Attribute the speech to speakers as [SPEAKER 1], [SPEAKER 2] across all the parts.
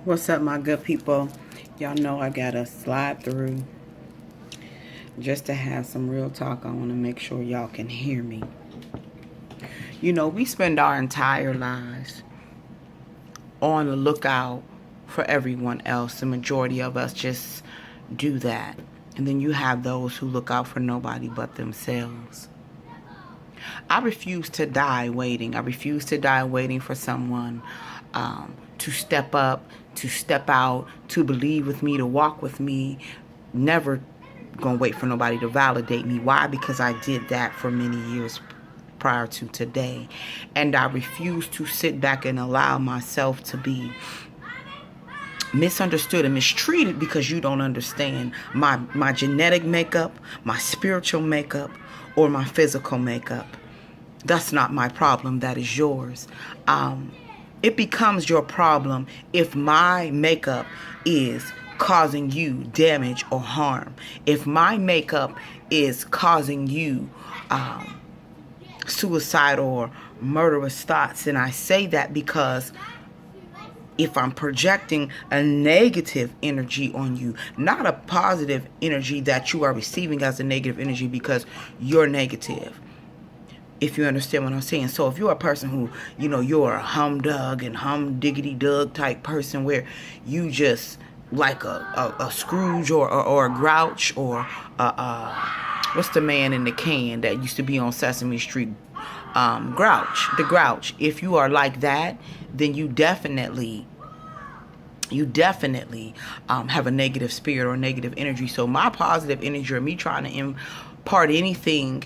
[SPEAKER 1] What's up, my good people? Y'all know I gotta slide through just to have some real talk. I want to make sure y'all can hear me. You know, we spend our entire lives on the lookout for everyone else. The majority of us just do that. And then you have those who look out for nobody but themselves. I refuse to die waiting. I refuse to die waiting for someone to step up, to step out, to believe with me, to walk with me. Never gonna wait for nobody to validate me. Why? Because I did that for many years prior to today. And I refuse to sit back and allow myself to be misunderstood and mistreated because you don't understand my genetic makeup, my spiritual makeup, or my physical makeup. That's not my problem. That is yours. It becomes your problem if my makeup is causing you damage or harm. If my makeup is causing you suicidal or murderous thoughts. And I say that because if I'm projecting a negative energy on you, not a positive energy that you are receiving as a negative energy because you're negative. If you understand what I'm saying. So if you're a person who, you know, you're a humdug and humdiggity-dug type person where you just like a Scrooge or a Grouch or what's the man in the can that used to be on Sesame Street? Grouch. The Grouch. If you are like that, then you definitely have a negative spirit or negative energy. So my positive energy or me trying to impart anything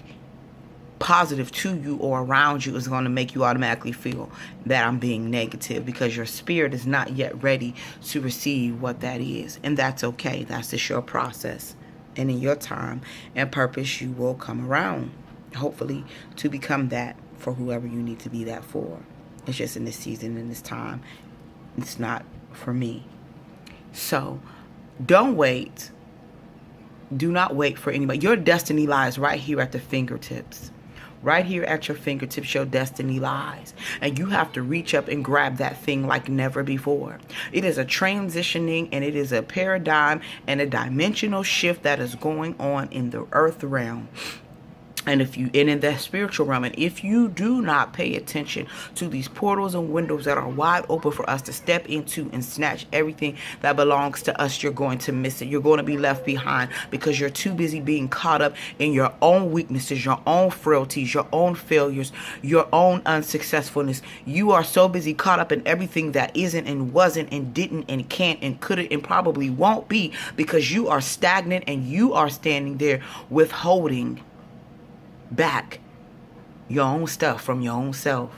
[SPEAKER 1] positive to you or around you is going to make you automatically feel that I'm being negative because your spirit is not yet ready to receive what that is. And that's okay. That's just your process. And in your time and purpose, you will come around, hopefully, to become that for whoever you need to be that for. It's just in this season, in this time. It's not for me. So don't wait. Do not wait for anybody. Your destiny lies right here at the fingertips. Right here at your fingertips, your destiny lies. And you have to reach up and grab that thing like never before. It is a transitioning and it is a paradigm and a dimensional shift that is going on in the earth realm. And in the spiritual realm, and if you do not pay attention to these portals and windows that are wide open for us to step into and snatch everything that belongs to us, you're going to miss it. You're going to be left behind because you're too busy being caught up in your own weaknesses, your own frailties, your own failures, your own unsuccessfulness. You are so busy caught up in everything that isn't and wasn't and didn't and can't and couldn't and probably won't be because you are stagnant and you are standing there withholding back your own stuff from your own self.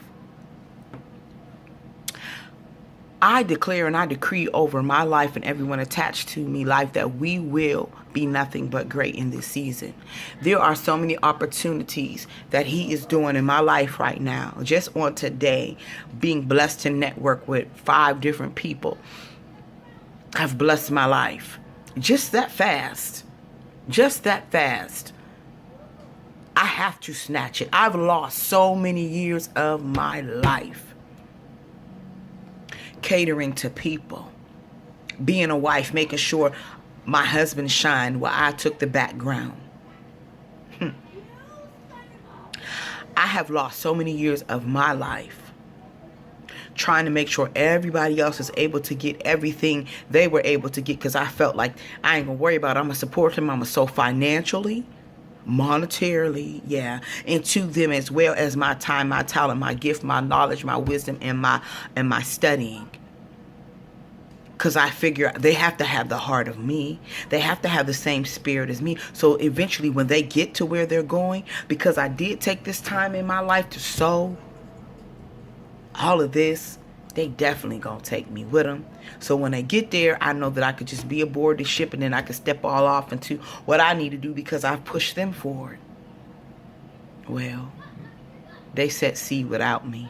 [SPEAKER 1] I declare and I decree over my life and everyone attached to me life that we will be nothing but great in this season. There are so many opportunities that he is doing in my life right now. Just on today, being blessed to network with 5 different people have blessed my life. Just that fast. Just that fast. I have to snatch it. I've lost so many years of my life catering to people, being a wife, making sure my husband shined while I took the background. I have lost so many years of my life trying to make sure everybody else is able to get everything they were able to get because I felt like I ain't gonna worry about it. I'm gonna support them. I'm gonna so financially, monetarily, and to them as well as my time, my talent, my gift, my knowledge, my wisdom, and my studying. Because I figure they have to have the heart of me. They have to have the same spirit as me. So eventually when they get to where they're going, because I did take this time in my life to sow all of this, they definitely gonna take me with them. So when they get there, I know that I could just be aboard the ship and then I could step all off into what I need to do because I've pushed them forward. Well, they set sea without me.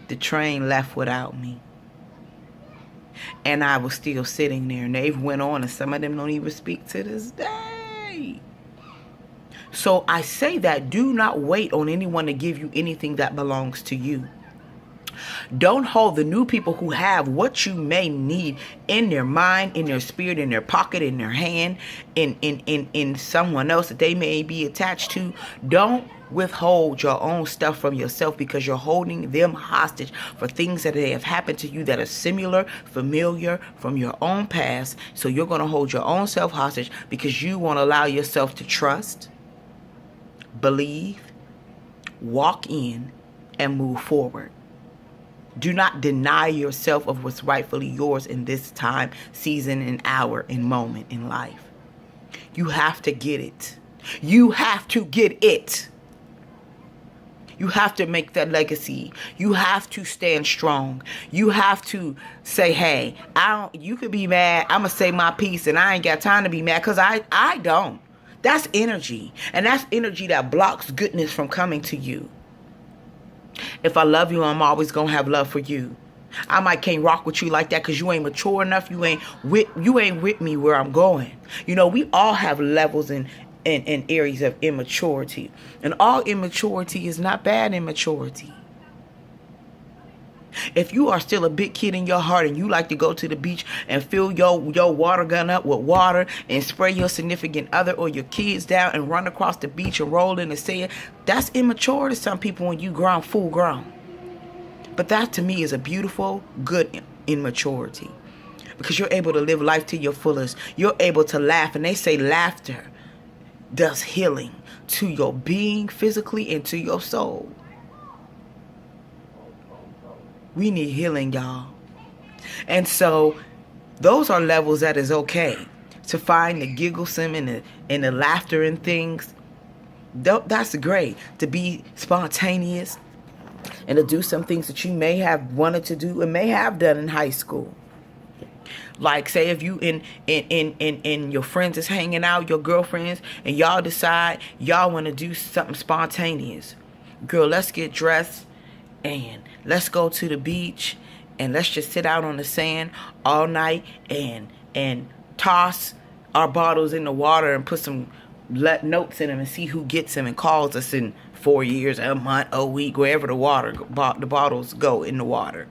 [SPEAKER 1] The train left without me. And I was still sitting there and they went on and some of them don't even speak to this day. So I say that do not wait on anyone to give you anything that belongs to you. Don't hold the new people who have what you may need in their mind, in their spirit, in their pocket, in their hand, in someone else that they may be attached to. Don't withhold your own stuff from yourself, because you're holding them hostage for things that have happened to you that are similar, familiar from your own past. So you're going to hold your own self hostage because you won't allow yourself to trust, believe, walk in, and move forward. Do not deny yourself of what's rightfully yours in this time, season, and hour, and moment in life. You have to get it. You have to get it. You have to make that legacy. You have to stand strong. You have to say, hey, you could be mad. I'm going to say my piece, and I ain't got time to be mad, because I don't. That's energy. And that's energy that blocks goodness from coming to you. If I love you, I'm always going to have love for you. I might can't rock with you like that because you ain't mature enough. You ain't with me where I'm going. You know, we all have levels and areas of immaturity. And all immaturity is not bad immaturity. If you are still a big kid in your heart and you like to go to the beach and fill your water gun up with water and spray your significant other or your kids down and run across the beach and roll in the sand, that's immature to some people when you grown, full grown. But that to me is a beautiful, good immaturity. Because you're able to live life to your fullest. You're able to laugh. And they say laughter does healing to your being physically and to your soul. We need healing, y'all. And so those are levels that is okay. To find the gigglesome and the laughter and things. That's great. To be spontaneous and to do some things that you may have wanted to do and may have done in high school. Like, say if you in your friends is hanging out, your girlfriends, and y'all decide y'all want to do something spontaneous. Girl, let's get dressed and let's go to the beach and let's just sit out on the sand all night and toss our bottles in the water and put some notes in them and see who gets them and calls us in 4 years, a month, a week, wherever the bottles go in the water.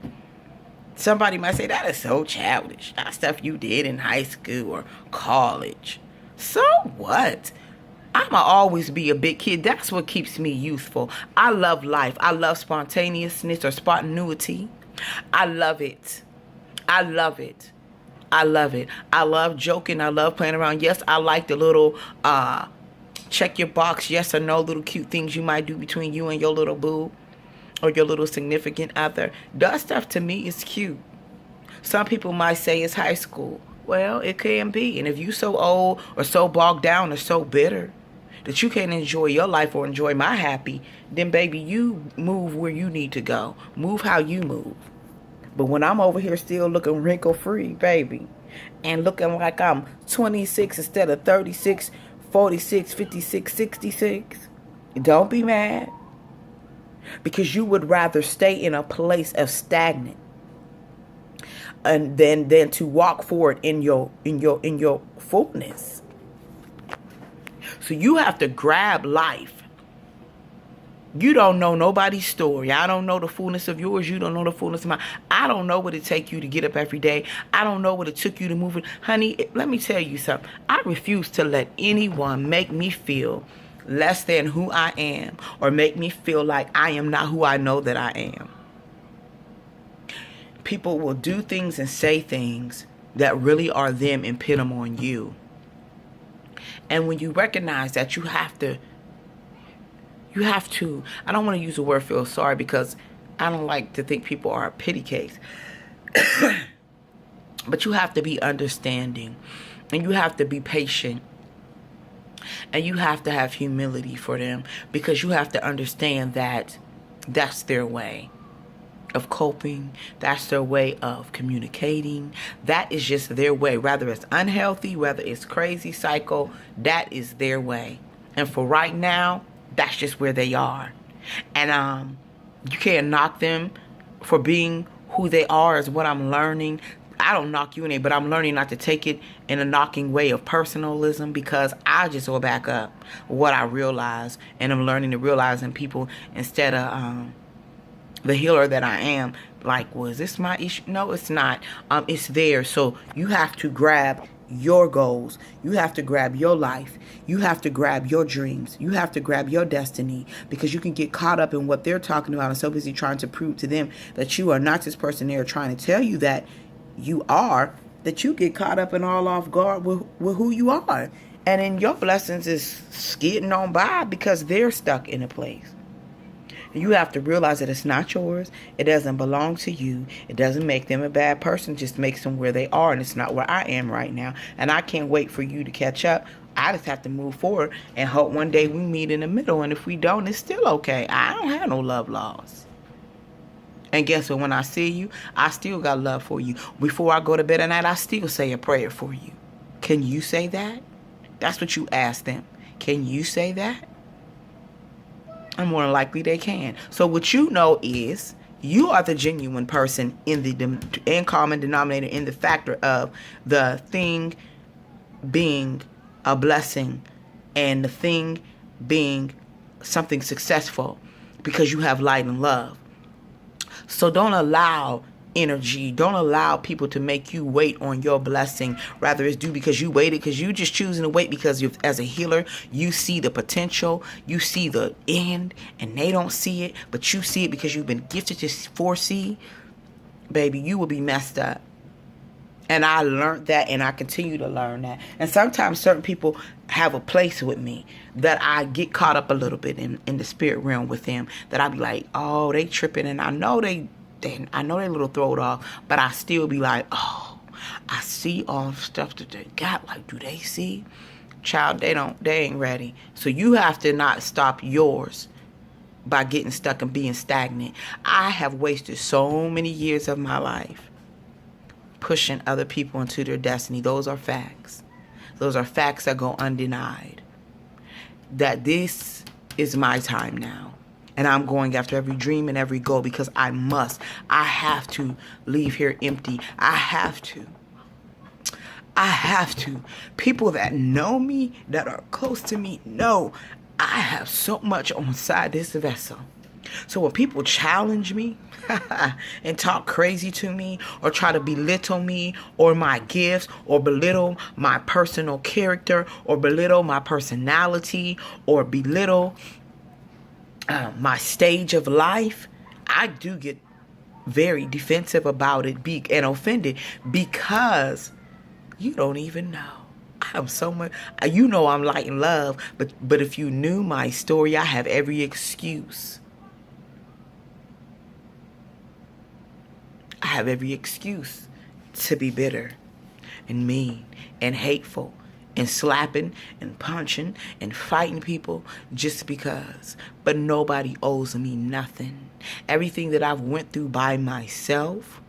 [SPEAKER 1] Somebody might say, that is so childish. That's stuff you did in high school or college. So what? I'ma always be a big kid. That's what keeps me youthful. I love life. I love spontaneousness or spontaneity. I love it. I love it. I love it. I love joking. I love playing around. Yes, I like the little check your box, yes or no, little cute things you might do between you and your little boo or your little significant other. That stuff to me is cute. Some people might say it's high school. Well, it can be. And if you so old or so bogged down or so bitter that you can't enjoy your life or enjoy my happy, then baby, you move where you need to go. Move how you move. But when I'm over here still looking wrinkle-free, baby, and looking like I'm 26 instead of 36, 46, 56, 66, don't be mad. Because you would rather stay in a place of stagnant and than to walk forward in your fullness. So you have to grab life. You don't know nobody's story. I don't know the fullness of yours. You don't know the fullness of mine. I don't know what it take you to get up every day. I don't know what it took you to move it. Honey, let me tell you something. I refuse to let anyone make me feel less than who I am or make me feel like I am not who I know that I am. People will do things and say things that really are them and pin them on you. And when you recognize that you have to, I don't want to use the word feel sorry because I don't like to think people are a pity case. But you have to be understanding and you have to be patient and you have to have humility for them because you have to understand that that's their way of coping. That's their way of communicating. That is just their way. Whether it's unhealthy, whether it's crazy, psycho, that is their way. And for right now, that's just where they are. And you can't knock them for being who they are is what I'm learning. I don't knock you in it, but I'm learning not to take it in a knocking way of personalism because I just go back up what I realize. And I'm learning to realize in people instead of the healer that I am, like, was this my issue? No, it's not. It's there. So you have to grab your goals. You have to grab your life. You have to grab your dreams. You have to grab your destiny, because you can get caught up in what they're talking about and so busy trying to prove to them that you are not this person they're trying to tell you that you are, that you get caught up and all off guard with who you are. And then your blessings is skidding on by because they're stuck in a place. You have to realize that it's not yours. It doesn't belong to you. It doesn't make them a bad person. It just makes them where they are. And it's not where I am right now. And I can't wait for you to catch up. I just have to move forward and hope one day we meet in the middle. And if we don't, it's still okay. I don't have no love lost. And guess what? When I see you, I still got love for you. Before I go to bed at night, I still say a prayer for you. Can you say that? That's what you ask them. Can you say that? And more than likely they can. So what you know is you are the genuine person in the common denominator, in the factor of the thing being a blessing and the thing being something successful, because you have light and love. So don't allow don't allow people to make you wait on your blessing. Rather, it's due because you waited, because you just choosing to wait because as a healer, you see the potential, you see the end, and they don't see it, but you see it because you've been gifted to foresee. Baby, you will be messed up. And I learned that, and I continue to learn that. And sometimes certain people have a place with me that I get caught up a little bit in the spirit realm with them, that I be like, oh, they tripping, and I know they little throw it off, but I still be like, oh, I see all the stuff that they got. Like, do they see? Child, they ain't ready. So you have to not stop yours by getting stuck and being stagnant. I have wasted so many years of my life pushing other people into their destiny. Those are facts. Those are facts that go undenied. That this is my time now. And I'm going after every dream and every goal because I must. I have to leave here empty. I have to. People that know me, that are close to me, know I have so much on inside this vessel. So when people challenge me and talk crazy to me, or try to belittle me or my gifts, or belittle my personal character, or belittle my personality, or belittle my stage of life, I do get very defensive about it and offended, because you don't even know. I'm so much, I'm light and love, but if you knew my story, I have every excuse. I have every excuse to be bitter and mean and hateful and slapping and punching and fighting people just because. But nobody owes me nothing. Everything that I've went through by myself,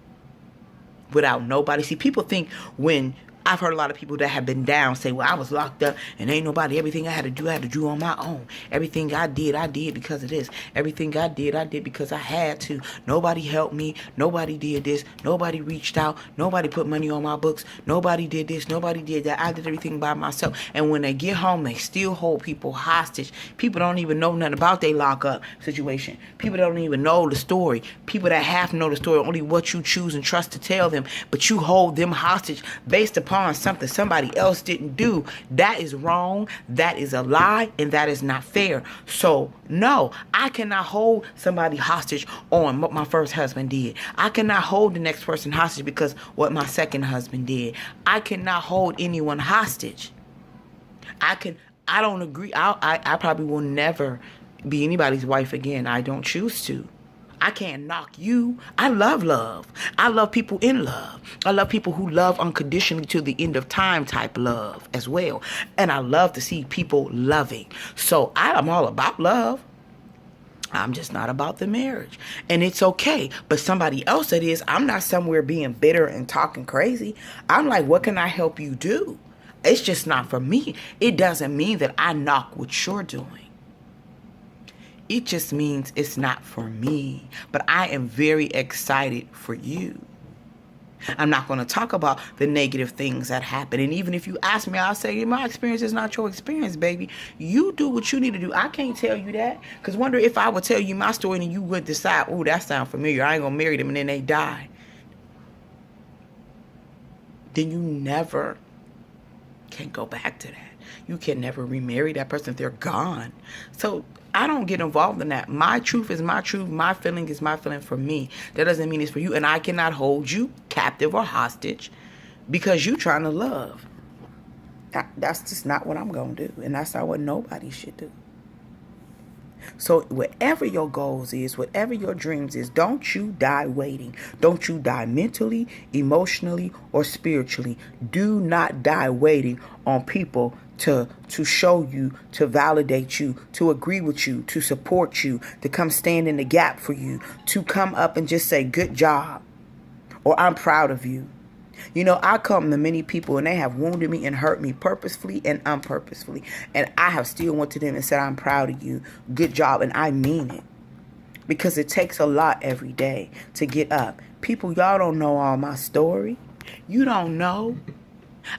[SPEAKER 1] without nobody. See, people think when I've heard a lot of people that have been down say, well, I was locked up and ain't nobody, everything I had to do on my own. Everything I did because of this. Everything I did because I had to. Nobody helped me. Nobody did this. Nobody reached out. Nobody put money on my books. Nobody did this. Nobody did that. I did everything by myself. And when they get home, they still hold people hostage. People don't even know nothing about their lockup situation. People don't even know the story. People that half know the story, only what you choose and trust to tell them, but you hold them hostage based upon something somebody else didn't do. That is wrong. That is a lie, and that is not fair. So no, I cannot hold somebody hostage on what my first husband did. I cannot hold the next person hostage because what my second husband did. I cannot hold anyone hostage. I don't agree. I probably will never be anybody's wife again. I don't choose to. I can't knock you. I love love. I love people in love. I love people who love unconditionally to the end of time type love as well. And I love to see people loving. So I'm all about love. I'm just not about the marriage. And it's okay. But somebody else that is, I'm not somewhere being bitter and talking crazy. I'm like, what can I help you do? It's just not for me. It doesn't mean that I knock what you're doing. It just means it's not for me. But I am very excited for you. I'm not going to talk about the negative things that happen. And even if you ask me, I'll say, my experience is not your experience, baby. You do what you need to do. I can't tell you that. Because wonder if I would tell you my story and you would decide, oh, that sounds familiar. I ain't going to marry them, and then they die. Then you never can go back to that. You can never remarry that person if they're gone. So I don't get involved in that. My truth is my truth. My feeling is my feeling for me. That doesn't mean it's for you. And I cannot hold you captive or hostage because you trying to love. That's just not what I'm going to do. And that's not what nobody should do. So whatever your goals is, whatever your dreams is, don't you die waiting. Don't you die mentally, emotionally, or spiritually. Do not die waiting on people to show you, to validate you, to agree with you, to support you, to come stand in the gap for you, to come up and just say, good job, or I'm proud of you. You know, I come to many people and they have wounded me and hurt me purposefully and unpurposefully. And I have still went to them and said, I'm proud of you. Good job. And I mean it. Because it takes a lot every day to get up. People, y'all don't know all my story. You don't know.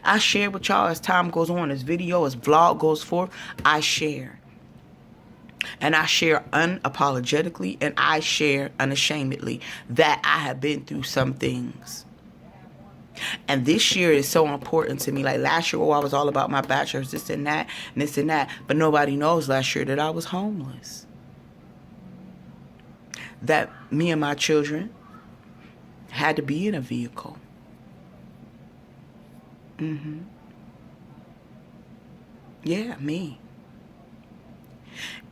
[SPEAKER 1] I share with y'all as time goes on, as video, as vlog goes forth. I share. And I share unapologetically and I share unashamedly that I have been through some things. And this year is so important to me. Like last year, I was all about my bachelor's, this and that, and this and that. But nobody knows last year that I was homeless. That me and my children had to be in a vehicle. Yeah, me.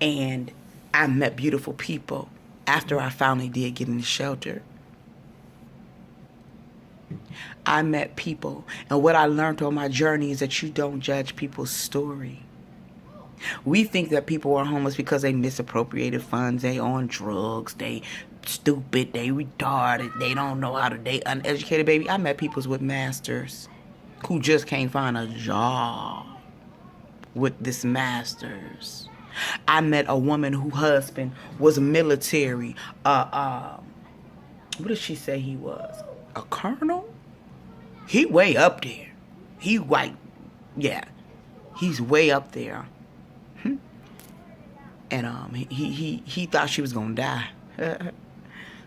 [SPEAKER 1] And I met beautiful people after I finally did get in the shelter. I met people, and what I learned on my journey is that you don't judge people's story. We think that people are homeless because they misappropriated funds, they on drugs, they stupid, they retarded, they don't know how to, they uneducated, baby. I met people with masters who just can't find a job with this masters. I met a woman whose husband was military. What did she say he was? A colonel? He way up there. He white. Yeah. He's way up there. And he thought she was gonna die.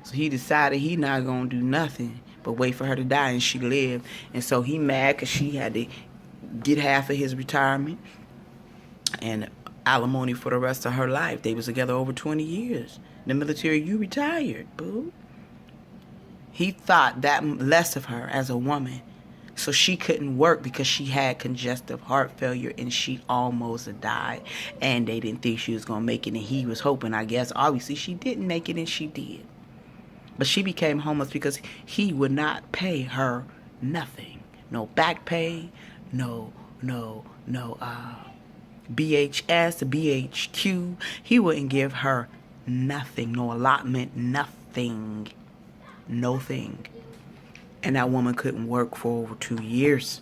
[SPEAKER 1] So he decided he not gonna do nothing but wait for her to die, and she lived. And so he mad because she had to get half of his retirement and alimony for the rest of her life. They was together over 20 years. In the military, you retired, boo. He thought that less of her as a woman. So she couldn't work because she had congestive heart failure and she almost died. And they didn't think she was going to make it. And he was hoping, I guess. Obviously, she didn't make it and she did. But she became homeless because he would not pay her nothing. No back pay, no BHS, BHQ. He wouldn't give her nothing, no allotment, nothing. No thing. And that woman couldn't work for over 2 years.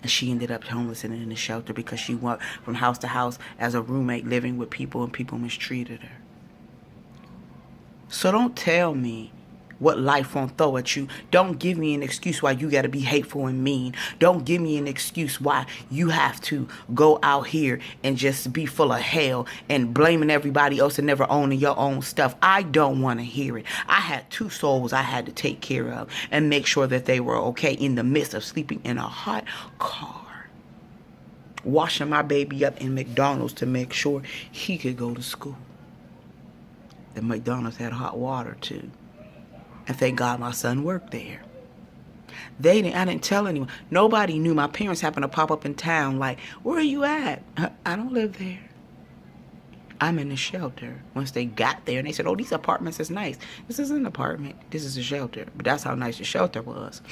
[SPEAKER 1] And she ended up homeless and in the shelter because she went from house to house as a roommate living with people and people mistreated her. So don't tell me what life won't throw at you. Don't give me an excuse why you got to be hateful and mean. Don't give me an excuse why you have to go out here and just be full of hell and blaming everybody else and never owning your own stuff. I don't want to hear it. I had 2 souls I had to take care of and make sure that they were okay in the midst of sleeping in a hot car. Washing my baby up in McDonald's to make sure he could go to school. The McDonald's had hot water too. And thank God my son worked there. I didn't tell anyone. Nobody knew. My parents happened to pop up in town like, where are you at? I don't live there. I'm in the shelter. Once they got there and they said, oh, these apartments is nice. This is an apartment. This is a shelter. But that's how nice the shelter was.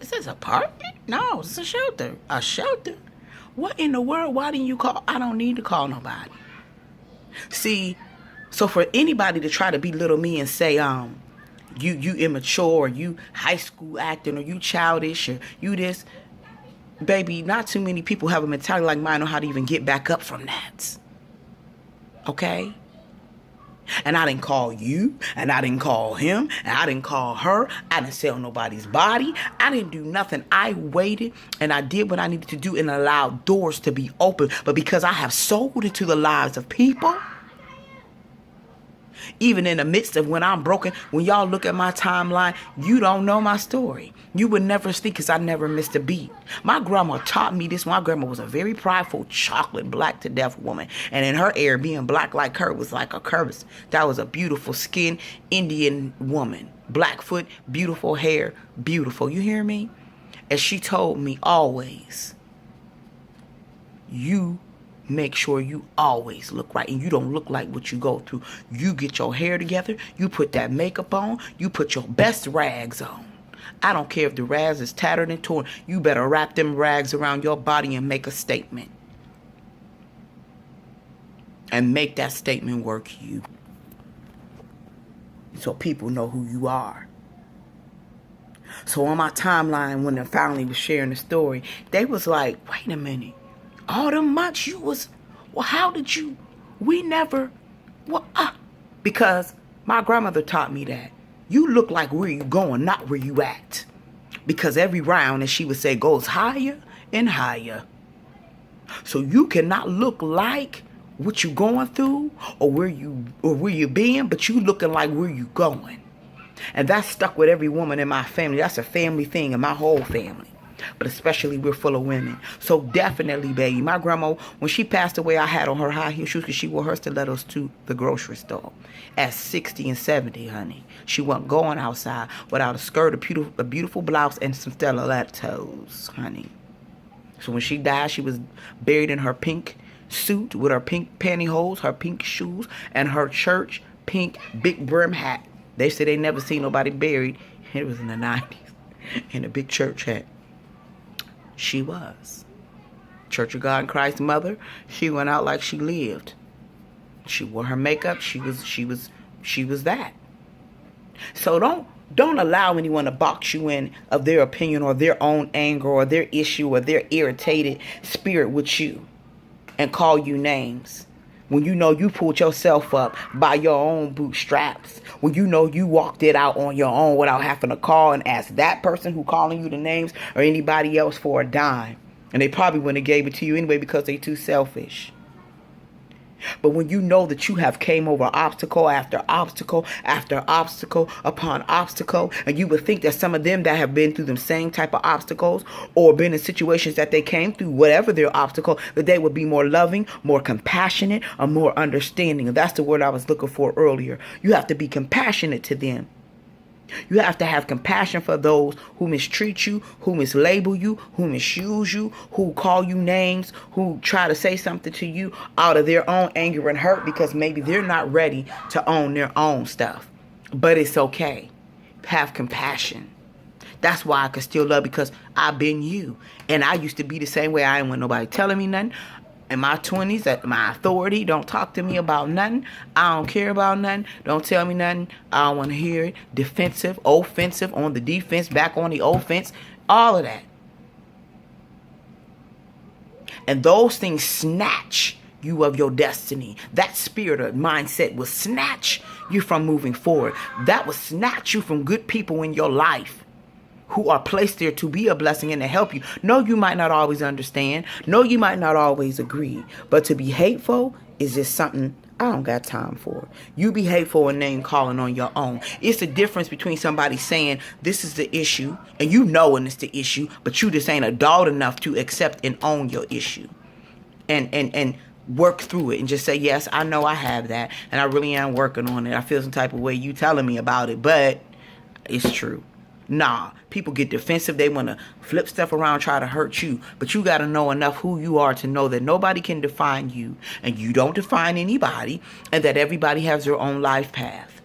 [SPEAKER 1] This is an apartment? No, it's a shelter. A shelter? What in the world? Why didn't you call? I don't need to call nobody. See, so for anybody to try to belittle me and say, you immature, or you high school acting, or you childish, or you this, baby, not too many people have a mentality like mine on how to even get back up from that. Okay? And I didn't call you, and I didn't call him, and I didn't call her. I didn't sell nobody's body. I didn't do nothing. I waited, and I did what I needed to do and allowed doors to be open. But because I have sold into the lives of people, even in the midst of when I'm broken, when y'all look at my timeline, you don't know my story. You would never think, because I never missed a beat. My grandma taught me this. My grandma was a very prideful, chocolate, black to death woman. And in her era, being black like her was like a curse. That was a beautiful skin Indian woman. Blackfoot, beautiful hair, beautiful. You hear me? And she told me always, you make sure you always look right, and you don't look like what you go through. You get your hair together, you put that makeup on, you put your best rags on. I don't care if the rags is tattered and torn. You better wrap them rags around your body and make a statement. And make that statement work you. So people know who you are. So on my timeline, when the family was sharing the story, they was like, wait a minute. All them months you was, well, how did you, we never, well, because my grandmother taught me that. You look like where you going, not where you at. Because every round, as she would say, goes higher and higher. So you cannot look like what you going through or where you been, but you looking like where you going. And that stuck with every woman in my family. That's a family thing in my whole family. But especially we're full of women. So definitely, baby, my grandma, when she passed away, I had on her high heel shoes because she wore her stilettos to the grocery store. At 60 and 70, honey. She wasn't going outside without a skirt, a beautiful blouse, and some stilettos, honey. So when she died, she was buried in her pink suit with her pink pantyhose, her pink shoes, and her church pink big brim hat. They said they never seen nobody buried. It was in the 90s. In a big church hat. She was. Church of God in Christ mother. She went out like she lived. She wore her makeup. She was that. So don't allow anyone to box you in of their opinion or their own anger or their issue or their irritated spirit with you and call you names. When you know you pulled yourself up by your own bootstraps. When you know you walked it out on your own without having to call and ask that person who calling you the names or anybody else for a dime. And they probably wouldn't have gave it to you anyway because they too selfish. But when you know that you have came over obstacle after obstacle after obstacle upon obstacle, and you would think that some of them that have been through the same type of obstacles or been in situations that they came through, whatever their obstacle, that they would be more loving, more compassionate, or more understanding. And that's the word I was looking for earlier. You have to be compassionate to them. You have to have compassion for those who mistreat you, who mislabel you, who misuse you, who call you names, who try to say something to you out of their own anger and hurt because maybe they're not ready to own their own stuff. But it's okay. Have compassion. That's why I can still love, because I've been you. And I used to be the same way. I ain't want nobody telling me nothing. In my 20s, at my authority, don't talk to me about nothing. I don't care about nothing. Don't tell me nothing. I don't want to hear it. Defensive, offensive, on the defense, back on the offense. All of that. And those things snatch you of your destiny. That spirit or mindset will snatch you from moving forward. That will snatch you from good people in your life who are placed there to be a blessing and to help you. No, you might not always understand. No, you might not always agree. But to be hateful is just something I don't got time for. You be hateful and name calling on your own. It's the difference between somebody saying this is the issue and you knowing it's the issue, but you just ain't adult enough to accept and own your issue. And work through it and just say, yes, I know I have that and I really am working on it. I feel some type of way you telling me about it, but it's true. Nah, people get defensive. They want to flip stuff around, try to hurt you. But you got to know enough who you are to know that nobody can define you and you don't define anybody, and that everybody has their own life path.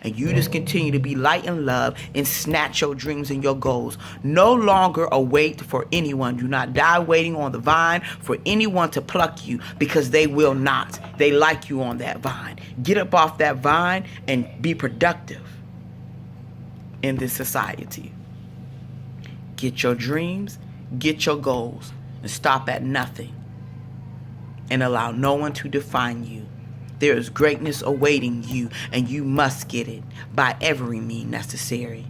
[SPEAKER 1] And you just continue to be light and love and snatch your dreams and your goals. No longer await for anyone. Do not die waiting on the vine for anyone to pluck you, because they will not. They like you on that vine. Get up off that vine and be productive in this society. Get your dreams, get your goals, and stop at nothing. And allow no one to define you. There is greatness awaiting you, and you must get it by every means necessary.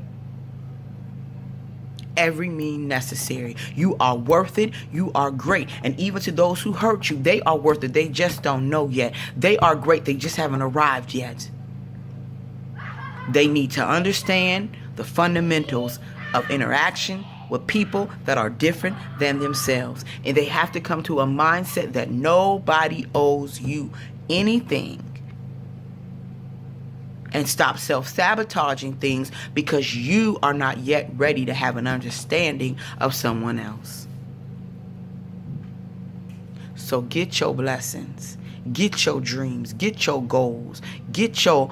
[SPEAKER 1] Every means necessary. You are worth it. You are great. And even to those who hurt you, they are worth it. They just don't know yet. They are great. They just haven't arrived yet. They need to understand the fundamentals of interaction with people that are different than themselves. And they have to come to a mindset that nobody owes you anything. And stop self-sabotaging things because you are not yet ready to have an understanding of someone else. So get your blessings. Get your dreams. Get your goals. Get your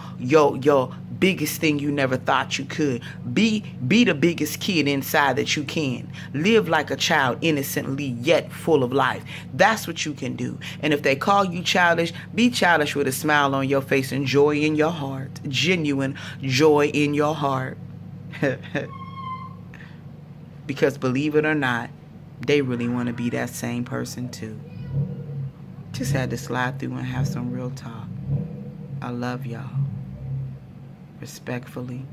[SPEAKER 1] biggest thing you never thought you could. Be the biggest kid inside that you can. Live like a child, innocently yet full of life. That's what you can do. And if they call you childish, be childish with a smile on your face and joy in your heart. Genuine joy in your heart. Because believe it or not, they really want to be that same person too. Just had to slide through and have some real talk. I love y'all. Respectfully,